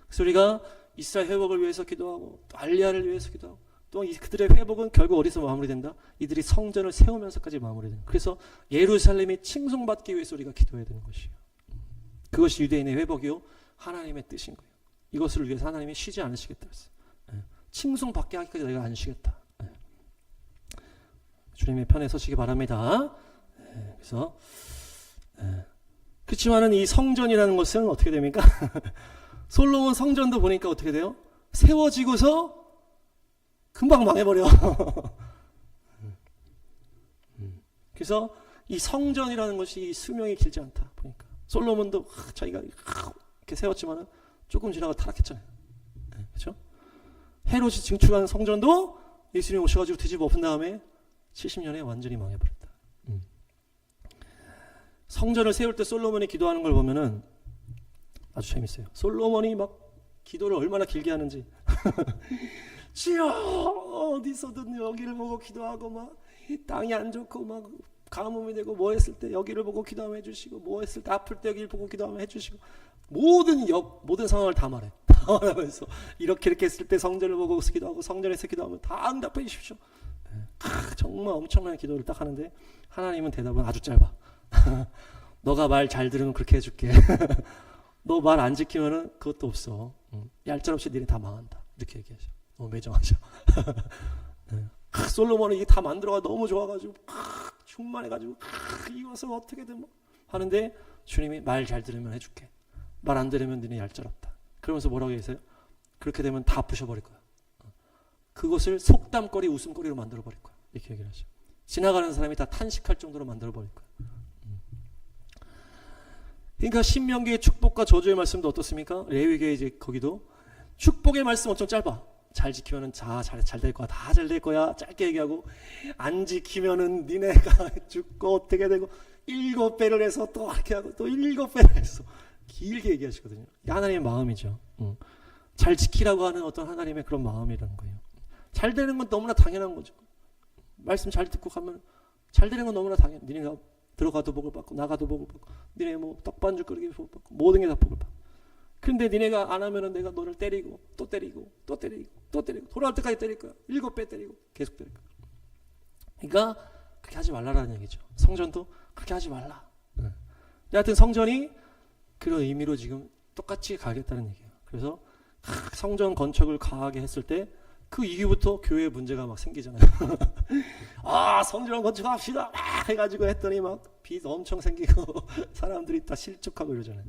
Speaker 1: 그래서 우리가 이스라엘 회복을 위해서 기도하고 또 알리야를 위해서 기도하고 또 그들의 회복은 결국 어디서 마무리된다? 이들이 성전을 세우면서까지 마무리된다. 그래서 예루살렘이 칭송받기 위해서 우리가 기도해야 되는 것이에요. 그것이 유대인의 회복이요 하나님의 뜻인 거예요. 이것을 위해서 하나님이 쉬지 않으시겠다 했어요. 칭송받게 하기까지 내가 안 쉬겠다. 주님의 편에 서시기 바랍니다. 그래서 그렇지만은 이 성전이라는 것은 어떻게 됩니까? 솔로몬 성전도 보니까 어떻게 돼요? 세워지고서 금방 망해버려. 그래서 이 성전이라는 것이 수명이 길지 않다 보니까 솔로몬도 자기가 이렇게 세웠지만은 조금 지나가 타락했잖아요. 그렇죠? 헤롯이 증축한 성전도 예수님이 오셔가지고 뒤집어 엎은 다음에 70년에 완전히 망해버렸다. 성전을 세울 때 솔로몬이 기도하는 걸 보면은 아주 재밌어요. 솔로몬이 막 기도를 얼마나 길게 하는지. 주여 어디서든 여기를 보고 기도하고 막 땅이 안 좋고 막 가뭄이 되고 뭐 했을 때 여기를 보고 기도하면 해주시고 뭐 했을 때 아플 때 여기를 보고 기도하면 해주시고 모든 상황을 다 말해. 다 말하면서 이렇게 했을 때 성전을 보고 기도하고 성전에서 기도하면 다 응답해 주십시오. 정말 엄청난 기도를 딱 하는데 하나님은 대답은 아주 짧아. 너가 말 잘 들으면 그렇게 해줄게. 너 말 안 지키면은 그것도 없어. 얄짤없이 니네 다 망한다. 이렇게 얘기하죠. 너무 매정하죠. 솔로몬은 이게 다 만들어가 너무 좋아가지고 충만해가지고 이것을 어떻게든 뭐 하는데 주님이 말 잘 들으면 해줄게. 말 안 들으면 니네 얄짤없다. 그러면서 뭐라고 했어요? 그렇게 되면 다 부셔버릴 거야. 그것을 속담거리 웃음거리로 만들어버릴 거야. 이렇게 얘기를 하죠. 지나가는 사람이 다 탄식할 정도로 만들어버릴 거야. 그러니까 신명기의 축복과 저주의 말씀도 어떻습니까? 레위기에 이제 거기도 축복의 말씀 엄청 짧아. 잘 지키면은 잘 될 거야. 다 잘 될 거야. 짧게 얘기하고 안 지키면은 니네가 죽고 어떻게 되고 7배를 해서 또 이렇게 하고 또 7배를 해서 길게 얘기하시거든요. 하나님의 마음이죠. 잘 지키라고 하는 어떤 하나님의 그런 마음이라는 거예요. 잘 되는 건 너무나 당연한 거죠. 말씀 잘 듣고 가면 잘 되는 건 너무나 당연. 니네가 들어가도 복을 받고 나가도 복을 받고 니네 뭐 떡반죽 끓이기 복을 받고 모든 게 다 복을 받고 근데 니네가 안 하면은 내가 너를 때리고 또 때리고 또 때리고 또 때리고 돌아올 때까지 때릴 거야. 7배 때리고 계속 때릴 거야. 그러니까 그렇게 하지 말라라는 얘기죠. 성전도 그렇게 하지 말라. 하여튼 성전이 그런 의미로 지금 똑같이 가겠다는 얘기예요. 그래서 성전 건축을 강하게 했을 때 그 이후부터 교회에 문제가 막 생기잖아요. 아, 성전 건축합시다 막 해가지고 했더니 막 빚 엄청 생기고 사람들이 다 실족하고 이러잖아요.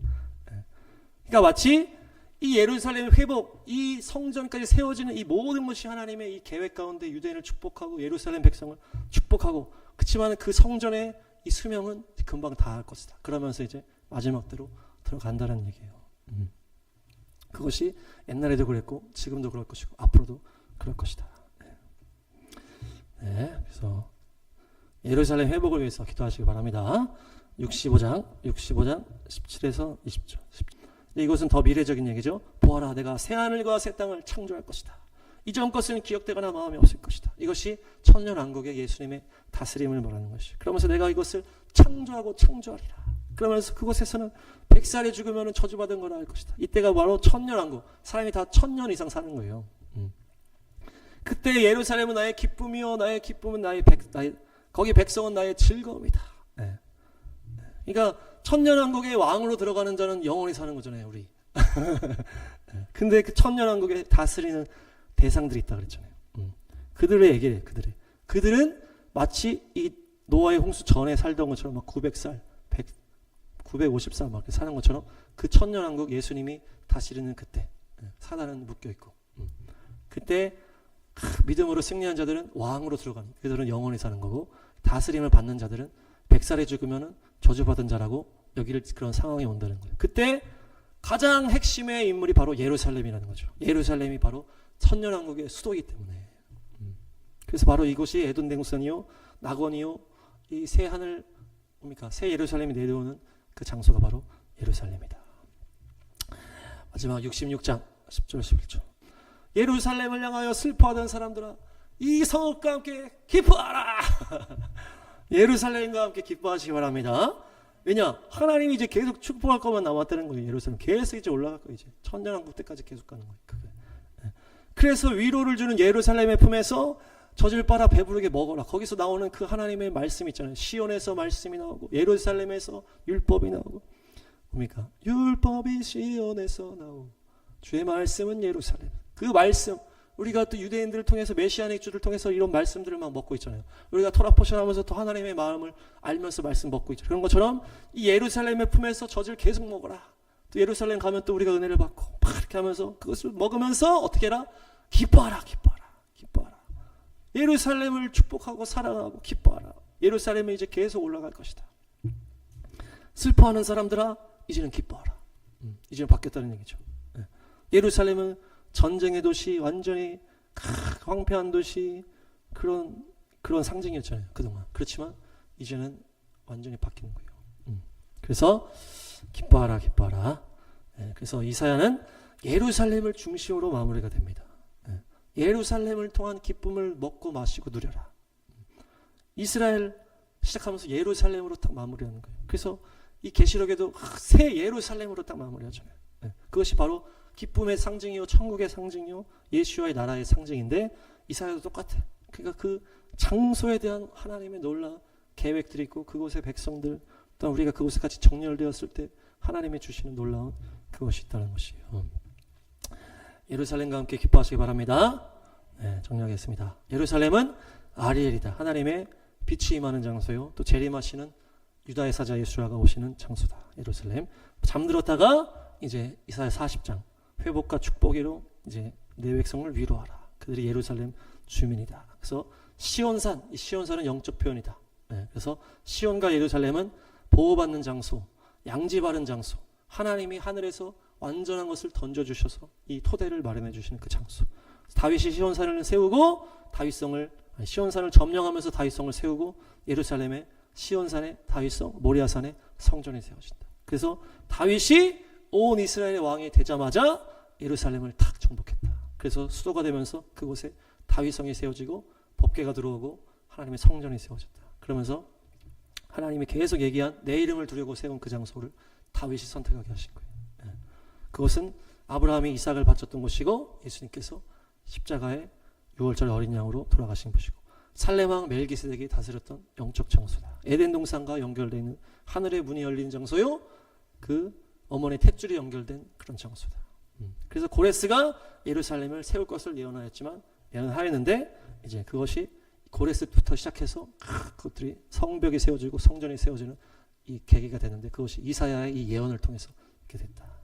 Speaker 1: 그러니까 마치 이 예루살렘 회복, 이 성전까지 세워지는 이 모든 것이 하나님의 이 계획 가운데 유대인을 축복하고 예루살렘 백성을 축복하고, 그렇지만 그 성전의 이 수명은 금방 다할 것이다. 그러면서 이제 마지막 때로 들어간다는 얘기예요. 그것이 옛날에도 그랬고 지금도 그럴 것이고 앞으로도 그럴 것이다. 네, 그래서 예루살렘 회복을 위해서 기도하시기 바랍니다. 65장 17에서 20절. 이것은 더 미래적인 얘기죠. 보아라, 내가 새 하늘과 새 땅을 창조할 것이다. 이전 것은 기억되거나 마음에 없을 것이다. 이것이 천년왕국의 예수님의 다스림을 말하는 것이. 그러면서 내가 이것을 창조하고 창조하리라. 그러면서 그곳에서는 100살에 죽으면 저주받은 거라 할 것이다. 이때가 바로 천년왕국. 사람이 다 1000년 이상 사는 거예요. 그때 예루살렘은 나의 기쁨이요, 나의 기쁨은 거기 백성은 나의 즐거움이다. 네. 그러니까 천년왕국의 왕으로 들어가는 자는 영원히 사는 거잖아요, 우리. 근데 그 천년왕국에 다스리는 대상들이 있다 그랬잖아요. 그들의 얘기예요, 그들은 마치 이 노아의 홍수 전에 살던 것처럼 막 900살, 950살 막 사는 것처럼 그 천년왕국 예수님이 다스리는 그때 사단은 묶여 있고, 그때 믿음으로 승리한 자들은 왕으로 들어갑니다. 그들은 영원히 사는 거고, 다스림을 받는 자들은 100살에 죽으면은 저주받은 자라고 여기를 그런 상황이 온다는 거예요. 그때 가장 핵심의 인물이 바로 예루살렘이라는 거죠. 예루살렘이 바로 천년왕국의 수도이기 때문에. 그래서 바로 이곳이 에돔 동산이요, 낙원이요, 이 새 하늘 뭡니까? 새 예루살렘이 내려오는 그 장소가 바로 예루살렘이다. 마지막 66장 10절 11절. 예루살렘을 향하여 슬퍼하던 사람들아, 이 성읍과 함께 기뻐하라. 예루살렘과 함께 기뻐하시기 바랍니다. 왜냐? 하나님이 이제 계속 축복할 것만 남았다는 거예요. 예루살렘 계속 이제 올라갈 거예요. 이제 천년왕국 때까지 계속 가는 거예요. 그래서 위로를 주는 예루살렘의 품에서 젖을 빨아 배부르게 먹어라. 거기서 나오는 그 하나님의 말씀 있잖아요. 시온에서 말씀이 나오고 예루살렘에서 율법이 나오고, 뭡니까? 율법이 시온에서 나오고 주의 말씀은 예루살렘. 그 말씀, 우리가 또 유대인들을 통해서 메시아닉 주를 통해서 이런 말씀들을 막 먹고 있잖아요. 우리가 토라포션하면서 또 하나님의 마음을 알면서 말씀 먹고 있죠. 그런 것처럼 이 예루살렘의 품에서 젖을 계속 먹어라. 또 예루살렘 가면 또 우리가 은혜를 받고 막 이렇게 하면서 그것을 먹으면서 어떻게 해라? 기뻐하라, 기뻐하라, 기뻐하라. 예루살렘을 축복하고 사랑하고 기뻐하라. 예루살렘이 이제 계속 올라갈 것이다. 슬퍼하는 사람들아, 이제는 기뻐하라. 이제는 바뀌었다는 얘기죠. 예루살렘은 전쟁의 도시, 완전히 황폐한 도시, 그런 상징이었잖아요, 그동안. 그렇지만 이제는 완전히 바뀌는 거예요. 그래서 기뻐하라, 기뻐하라. 그래서 이사야는 예루살렘을 중심으로 마무리가 됩니다. 예루살렘을 통한 기쁨을 먹고 마시고 누려라. 이스라엘 시작하면서 예루살렘으로 딱 마무리하는 거예요. 그래서 이 계시록에도 새 예루살렘으로 딱 마무리하잖아요. 그것이 바로 기쁨의 상징이요, 천국의 상징이요, 예수와의 나라의 상징인데, 이사야도 똑같아. 그러니까 그 장소에 대한 하나님의 놀라운 계획들이 있고, 그곳의 백성들, 또 우리가 그곳에 같이 정렬되었을 때 하나님이 주시는 놀라운 그것이 있다는 것이에요. 예루살렘과 함께 기뻐하시기 바랍니다. 네, 정리하겠습니다. 예루살렘은 아리엘이다. 하나님의 빛이 임하는 장소요, 또 재림하시는 유다의 사자 예수아가 오시는 장소다. 예루살렘. 잠들었다가 이제 이사야 40장 회복과 축복으로 이제 내 백성을 위로하라. 그들이 예루살렘 주민이다. 그래서 시온산, 이 시온산은 영적 표현이다. 그래서 시온과 예루살렘은 보호받는 장소, 양지 바른 장소, 하나님이 하늘에서 완전한 것을 던져주셔서 이 토대를 마련해 주시는 그 장소. 다윗이 시온산을 세우고 시온산을 점령하면서 다윗성을 세우고, 예루살렘의 시온산의 다윗성, 모리아산의 성전이 세워진다. 그래서 다윗이 온 이스라엘의 왕이 되자마자 예루살렘을 탁 정복했다. 그래서 수도가 되면서 그곳에 다윗성이 세워지고 법궤가 들어오고 하나님의 성전이 세워졌다. 그러면서 하나님이 계속 얘기한 내 이름을 두려고 세운 그 장소를 다윗이 선택하게 하신 거예요. 그것은 아브라함이 이삭을 바쳤던 곳이고 예수님께서 십자가에 6월절 어린 양으로 돌아가신 곳이고 살렘왕 멜기세덱이 다스렸던 영적 장소다. 에덴 동산과 연결되어 있는 하늘의 문이 열린 장소요. 그 어머니의 탯줄이 연결된 그런 장소다. 그래서 고레스가 예루살렘을 세울 것을 예언하였는데 이제 그것이 고레스부터 시작해서 그것들이 성벽이 세워지고 성전이 세워지는 이 계기가 되는데 그것이 이사야의 이 예언을 통해서 이렇게 됐다.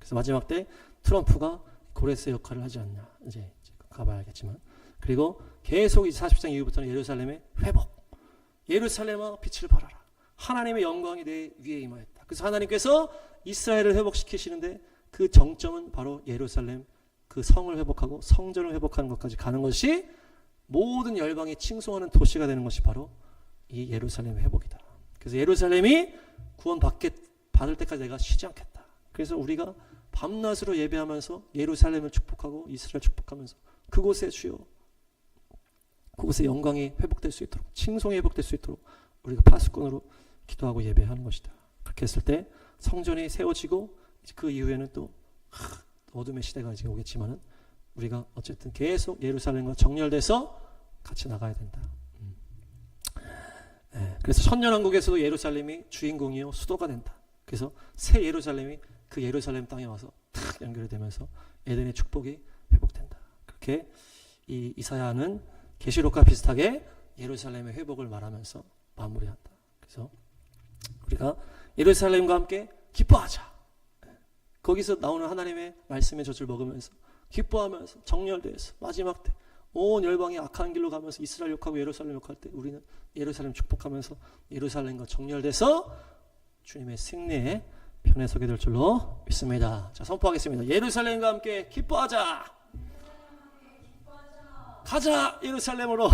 Speaker 1: 그래서 마지막 때 트럼프가 고레스 역할을 하지 않냐 이제 가봐야겠지만 그리고 계속 40장 이후부터는 예루살렘의 회복, 예루살렘아 빛을 발하라, 하나님의 영광이 내 위에 임하였다. 그래서 하나님께서 이스라엘을 회복시키시는데 그 정점은 바로 예루살렘 그 성을 회복하고 성전을 회복하는 것까지 가는 것이 모든 열방이 칭송하는 도시가 되는 것이 바로 이 예루살렘 회복이다. 그래서 예루살렘이 구원 받을 때까지 내가 쉬지 않겠다. 그래서 우리가 밤낮으로 예배하면서 예루살렘을 축복하고 이스라엘 축복하면서 그곳에 주여 그곳의 영광이 회복될 수 있도록 칭송이 회복될 수 있도록 우리가 파수꾼으로 기도하고 예배하는 것이다. 그렇게 했을 때 성전이 세워지고 그 이후에는 또 어둠의 시대가 이제 오겠지만은 우리가 어쨌든 계속 예루살렘과 정렬돼서 같이 나가야 된다. 그래서 천년왕국에서도 예루살렘이 주인공이요 수도가 된다. 그래서 새 예루살렘이 그 예루살렘 땅에 와서 탁 연결이 되면서 에덴의 축복이 회복된다. 그렇게 이 이사야는 계시록과 비슷하게 예루살렘의 회복을 말하면서 마무리한다. 그래서 우리가 예루살렘과 함께 기뻐하자. 거기서 나오는 하나님의 말씀의 젖을 먹으면서 기뻐하면서 정렬되어서 마지막 때 온 열방이 악한 길로 가면서 이스라엘 욕하고 예루살렘 욕할 때 우리는 예루살렘 축복하면서 예루살렘과 정렬돼서 주님의 승리의 편에 서게 될 줄로 믿습니다. 자, 선포하겠습니다. 예루살렘과 함께 기뻐하자. 가자 예루살렘으로.